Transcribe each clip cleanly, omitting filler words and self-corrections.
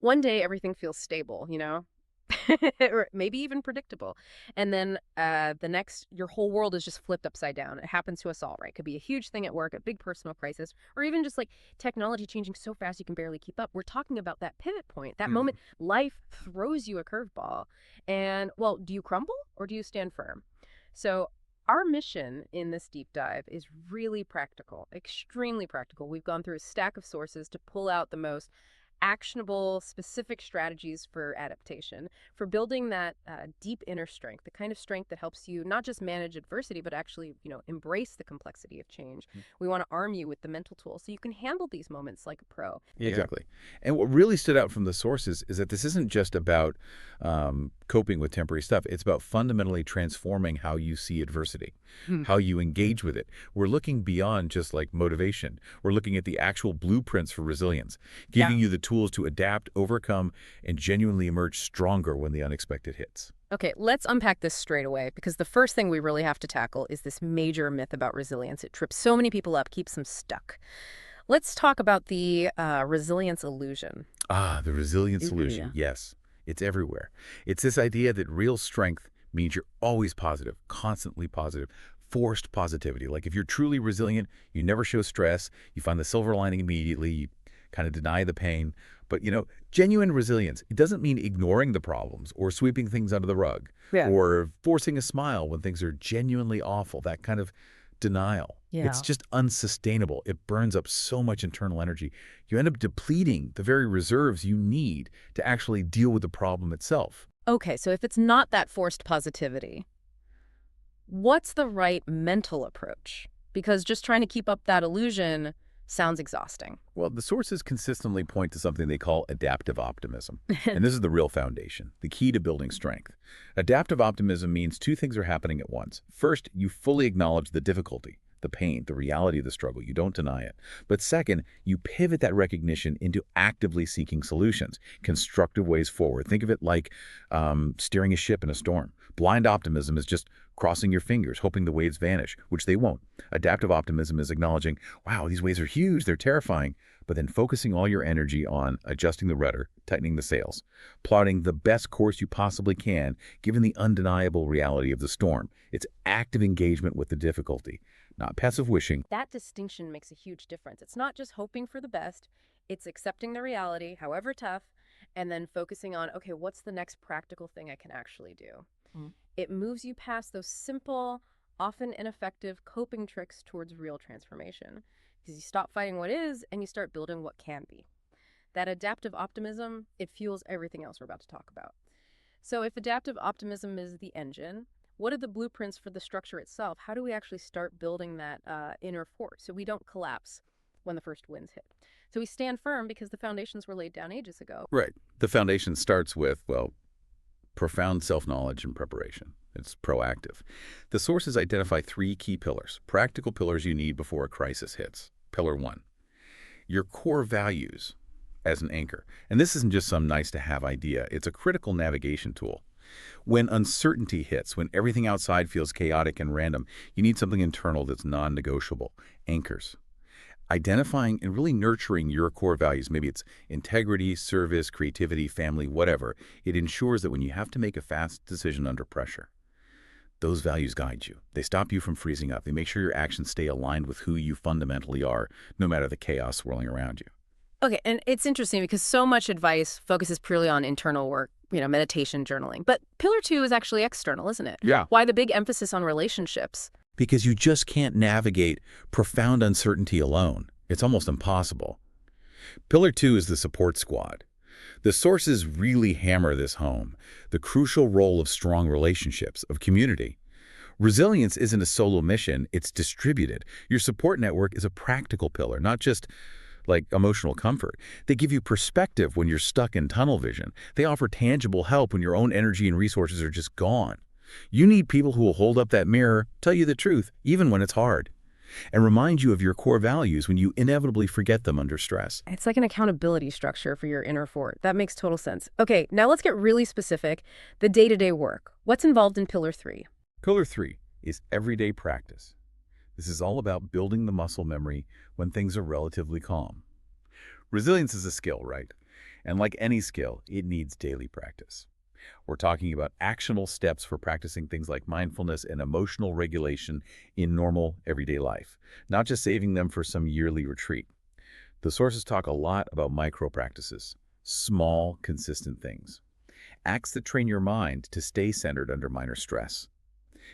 One day everything feels stable, or maybe even predictable. And then the next, your whole world is just flipped upside down. It happens to us all, right? It could be a huge thing at work, a big personal crisis, or even just like technology changing so fast you can barely keep up. We're talking about that pivot point, that Mhm. moment life throws you a curveball. And, well, do you crumble or do you stand firm? So, our mission in this deep dive is really practical, extremely practical. We've gone through a stack of sources to pull out the most actionable, specific strategies for adaptation, for building that deep inner strength, the kind of strength that helps you not just manage adversity, but actually, embrace the complexity of change. We want to arm you with the mental tools so you can handle these moments like a pro. Yeah. Exactly. And what really stood out from the sources is that this isn't just about coping with temporary stuff. It's about fundamentally transforming how you see adversity, Hmm. how you engage with it. We're looking beyond just like motivation. We're looking at the actual blueprints for resilience, Yeah. giving you the tools to adapt, overcome, and genuinely emerge stronger when the unexpected hits. Okay, let's unpack this straight away because the first thing we really have to tackle is this major myth about resilience. It trips so many people up, keeps them stuck. Let's talk about the resilience illusion. Ah, the resilience Yeah. solution. Yes, it's everywhere. It's this idea that real strength means you're always positive, constantly positive, forced positivity. Like if you're truly resilient, you never show stress, you find the silver lining immediately, you kind of deny the pain. But, genuine resilience, it doesn't mean ignoring the problems or sweeping things under the rug Yeah. or forcing a smile when things are genuinely awful, that kind of denial. It's Yeah. just unsustainable. It burns up so much internal energy. You end up depleting the very reserves you need to actually deal with the problem itself. Okay, so if it's not that forced positivity, what's the right mental approach? Because just trying to keep up that illusion sounds exhausting. Well, the sources consistently point to something they call adaptive optimism. And this is the real foundation, the key to building strength. Adaptive optimism means two things are happening at once. First, you fully acknowledge the difficulty, the pain, the reality of the struggle. You don't deny it. But second, you pivot that recognition into actively seeking solutions, constructive ways forward. Think of it like steering a ship in a storm. Blind optimism is just crossing your fingers, hoping the waves vanish, which they won't. Adaptive optimism is acknowledging, wow, these waves are huge, they're terrifying, but then focusing all your energy on adjusting the rudder, tightening the sails, plotting the best course you possibly can, given the undeniable reality of the storm. It's active engagement with the difficulty, not passive wishing. That distinction makes a huge difference. It's not just hoping for the best, it's accepting the reality, however tough, and then focusing on, okay, what's the next practical thing I can actually do? Mm. It moves you past those simple, often ineffective coping tricks towards real transformation because you stop fighting what is and you start building what can be. That adaptive optimism, it fuels everything else we're about to talk about. So, if adaptive optimism is the engine, what are the blueprints for the structure itself? How do we actually start building that inner force so we don't collapse when the first winds hit? So, we stand firm because the foundations were laid down ages ago. Right. The foundation starts with, well, profound self-knowledge and preparation. It's proactive. The sources identify three key pillars, practical pillars you need before a crisis hits. Pillar one, your core values as an anchor. And this isn't just some nice-to-have idea. It's a critical navigation tool. When uncertainty hits, when everything outside feels chaotic and random, you need something internal that's non-negotiable. Anchors. Identifying and really nurturing your core values, maybe it's integrity, service, creativity, family, whatever, it ensures that when you have to make a fast decision under pressure, those values guide you. They stop you from freezing up. They make sure your actions stay aligned with who you fundamentally are, no matter the chaos swirling around you. Okay, and it's interesting because so much advice focuses purely on internal work, meditation, journaling. But pillar two is actually external, isn't it? Yeah. Why the big emphasis on relationships? Because you just can't navigate profound uncertainty alone. It's almost impossible. Pillar two is the support squad. The sources really hammer this home, the crucial role of strong relationships, of community. Resilience isn't a solo mission, it's distributed. Your support network is a practical pillar, not just like emotional comfort. They give you perspective when you're stuck in tunnel vision. They offer tangible help when your own energy and resources are just gone. You need people who will hold up that mirror, tell you the truth, even when it's hard, and remind you of your core values when you inevitably forget them under stress. It's like an accountability structure for your inner fort. That makes total sense. Okay, now let's get really specific. The day-to-day work. What's involved in pillar three? Pillar three is everyday practice. This is all about building the muscle memory when things are relatively calm. Resilience is a skill, right? And like any skill, it needs daily practice. We're talking about actionable steps for practicing things like mindfulness and emotional regulation in normal, everyday life, not just saving them for some yearly retreat. The sources talk a lot about micro practices, small, consistent things, acts that train your mind to stay centered under minor stress.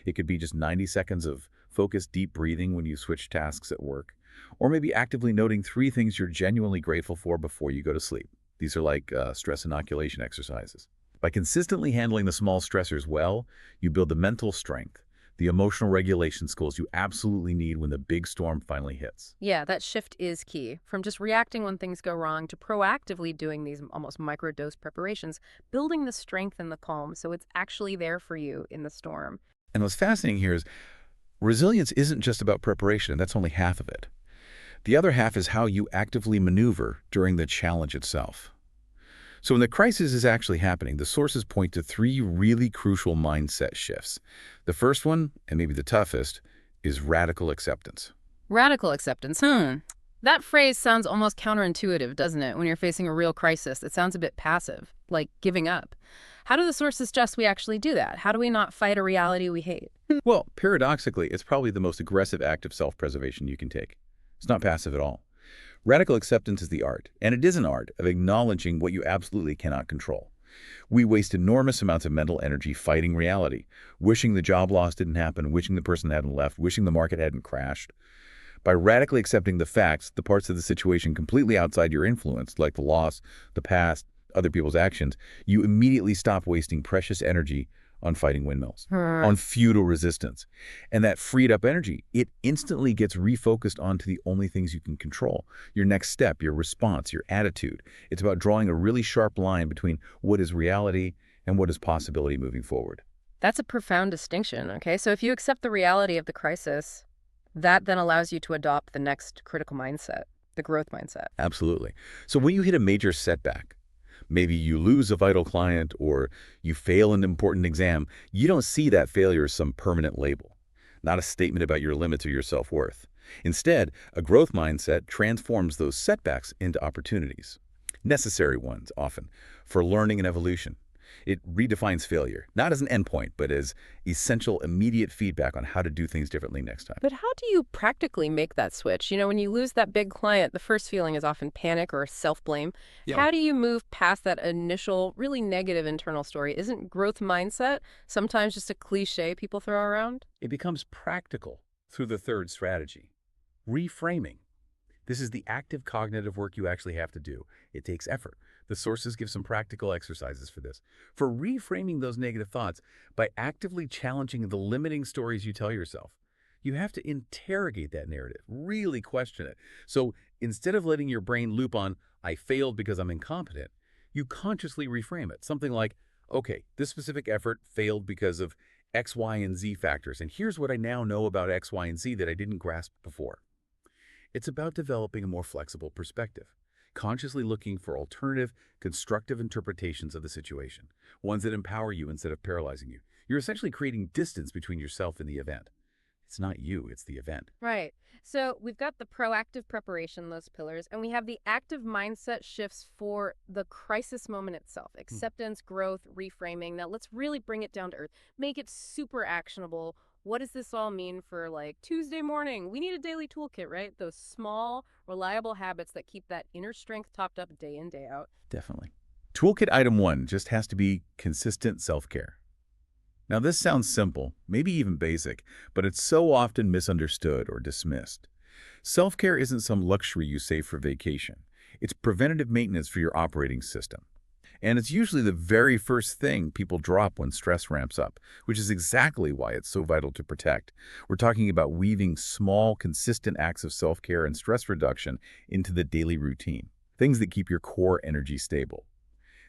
It could be just 90 seconds of focused, deep breathing when you switch tasks at work, or maybe actively noting 3 things you're genuinely grateful for before you go to sleep. These are like stress inoculation exercises. By consistently handling the small stressors well, you build the mental strength, the emotional regulation skills you absolutely need when the big storm finally hits. Yeah, that shift is key. From just reacting when things go wrong to proactively doing these almost microdose preparations, building the strength and the calm so it's actually there for you in the storm. And what's fascinating here is resilience isn't just about preparation, that's only half of it. The other half is how you actively maneuver during the challenge itself. So when the crisis is actually happening, the sources point to 3 really crucial mindset shifts. The first one, and maybe the toughest, is radical acceptance. Radical acceptance. That phrase sounds almost counterintuitive, doesn't it? When you're facing a real crisis, it sounds a bit passive, like giving up. How do the sources suggest we actually do that? How do we not fight a reality we hate? Well, paradoxically, it's probably the most aggressive act of self-preservation you can take. It's not passive at all. Radical acceptance is the art, and it is an art, of acknowledging what you absolutely cannot control. We waste enormous amounts of mental energy fighting reality, wishing the job loss didn't happen, wishing the person hadn't left, wishing the market hadn't crashed. By radically accepting the facts, the parts of the situation completely outside your influence, like the loss, the past, other people's actions, you immediately stop wasting precious energy on fighting windmills, on futile resistance. And that freed up energy, it instantly gets refocused onto the only things you can control. Your next step, your response, your attitude. It's about drawing a really sharp line between what is reality and what is possibility moving forward. That's a profound distinction, okay? So if you accept the reality of the crisis, that then allows you to adopt the next critical mindset, the growth mindset. Absolutely. So when you hit a major setback, maybe you lose a vital client or you fail an important exam, you don't see that failure as some permanent label, not a statement about your limits or your self-worth. Instead, a growth mindset transforms those setbacks into opportunities, necessary ones often, for learning and evolution. It redefines failure, not as an endpoint, but as essential immediate feedback on how to do things differently next time. But how do you practically make that switch? You know, when you lose that big client, the first feeling is often panic or self-blame. Yeah. How do you move past that initial, really negative internal story? Isn't growth mindset sometimes just a cliche people throw around? It becomes practical through the third strategy, reframing. This is the active cognitive work you actually have to do. It takes effort. The sources give some practical exercises for this. For reframing those negative thoughts by actively challenging the limiting stories you tell yourself. You have to interrogate that narrative, really question it. So instead of letting your brain loop on, I failed because I'm incompetent, you consciously reframe it. Something like, okay, this specific effort failed because of X, Y, and Z factors, and here's what I now know about X, Y, and Z that I didn't grasp before. It's about developing a more flexible perspective, consciously looking for alternative, constructive interpretations of the situation, ones that empower you instead of paralyzing you. You're essentially creating distance between yourself and the event. It's not you, it's the event. Right. So we've got the proactive preparation, those pillars, and we have the active mindset shifts for the crisis moment itself. Acceptance, growth, reframing. Now let's really bring it down to earth. Make it super actionable. What does this all mean for like Tuesday morning? We need a daily toolkit, right? Those small, reliable habits that keep that inner strength topped up day in, day out. Definitely. Toolkit item 1 just has to be consistent self-care. Now this sounds simple, maybe even basic, but it's so often misunderstood or dismissed. Self-care isn't some luxury you save for vacation. It's preventative maintenance for your operating system. And it's usually the very first thing people drop when stress ramps up, which is exactly why it's so vital to protect. We're talking about weaving small, consistent acts of self-care and stress reduction into the daily routine, things that keep your core energy stable.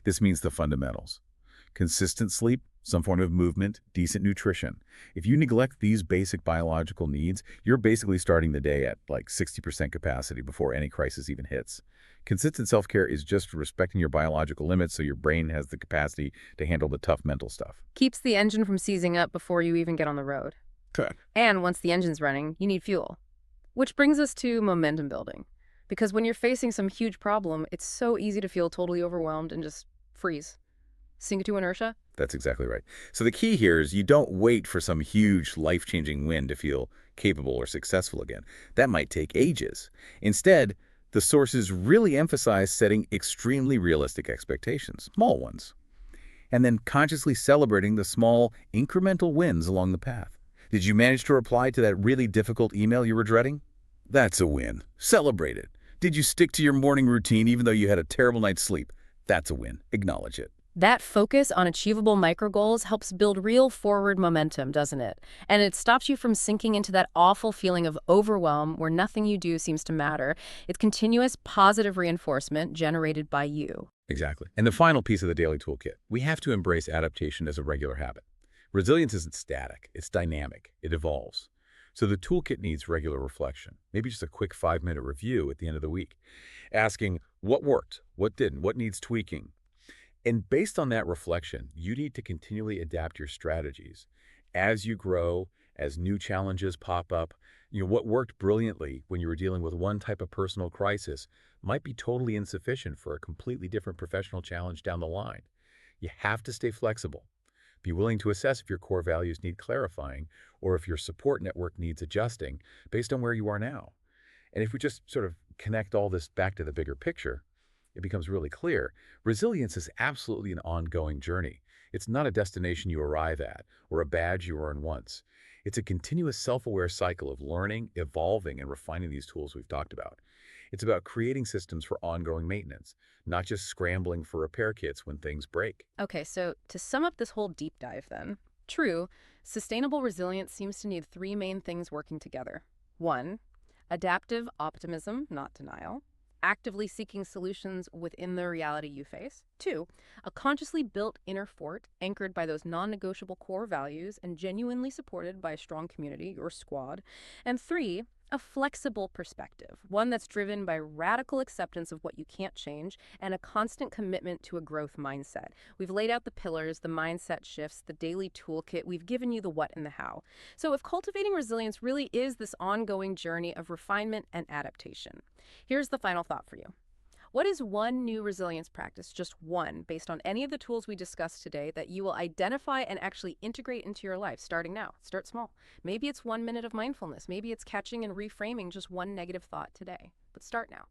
This means the fundamentals. Consistent sleep, some form of movement, decent nutrition. If you neglect these basic biological needs, you're basically starting the day at like 60% capacity before any crisis even hits. Consistent self-care is just respecting your biological limits so your brain has the capacity to handle the tough mental stuff. Keeps the engine from seizing up before you even get on the road. Correct. And once the engine's running, you need fuel. Which brings us to momentum building. Because when you're facing some huge problem, it's so easy to feel totally overwhelmed and just freeze. Sink to inertia? That's exactly right. So the key here is you don't wait for some huge life-changing win to feel capable or successful again. That might take ages. Instead, the sources really emphasize setting extremely realistic expectations, small ones, and then consciously celebrating the small, incremental wins along the path. Did you manage to reply to that really difficult email you were dreading? That's a win. Celebrate it. Did you stick to your morning routine even though you had a terrible night's sleep? That's a win. Acknowledge it. That focus on achievable micro goals helps build real forward momentum, doesn't it? And it stops you from sinking into that awful feeling of overwhelm where nothing you do seems to matter. It's continuous positive reinforcement generated by you. Exactly. And the final piece of the daily toolkit, we have to embrace adaptation as a regular habit. Resilience isn't static, it's dynamic, it evolves. So the toolkit needs regular reflection, maybe just a quick 5-minute review at the end of the week, asking what worked, what didn't, what needs tweaking. And based on that reflection, you need to continually adapt your strategies. As you grow, as new challenges pop up, what worked brilliantly when you were dealing with one type of personal crisis might be totally insufficient for a completely different professional challenge down the line. You have to stay flexible. Be willing to assess if your core values need clarifying or if your support network needs adjusting based on where you are now. And if we just sort of connect all this back to the bigger picture, it becomes really clear. Resilience is absolutely an ongoing journey. It's not a destination you arrive at or a badge you earn once. It's a continuous self-aware cycle of learning, evolving, and refining these tools we've talked about. It's about creating systems for ongoing maintenance, not just scrambling for repair kits when things break. Okay, so to sum up this whole deep dive then, true, sustainable resilience seems to need three main things working together. One, adaptive optimism, not denial. Actively seeking solutions within the reality you face. Two, a consciously built inner fort anchored by those non-negotiable core values and genuinely supported by a strong community or squad. And three, a flexible perspective, one that's driven by radical acceptance of what you can't change and a constant commitment to a growth mindset. We've laid out the pillars, the mindset shifts, the daily toolkit. We've given you the what and the how. So if cultivating resilience really is this ongoing journey of refinement and adaptation, here's the final thought for you. What is one new resilience practice, just one, based on any of the tools we discussed today that you will identify and actually integrate into your life starting now? Start small. Maybe it's 1 minute of mindfulness. Maybe it's catching and reframing just one negative thought today. But start now.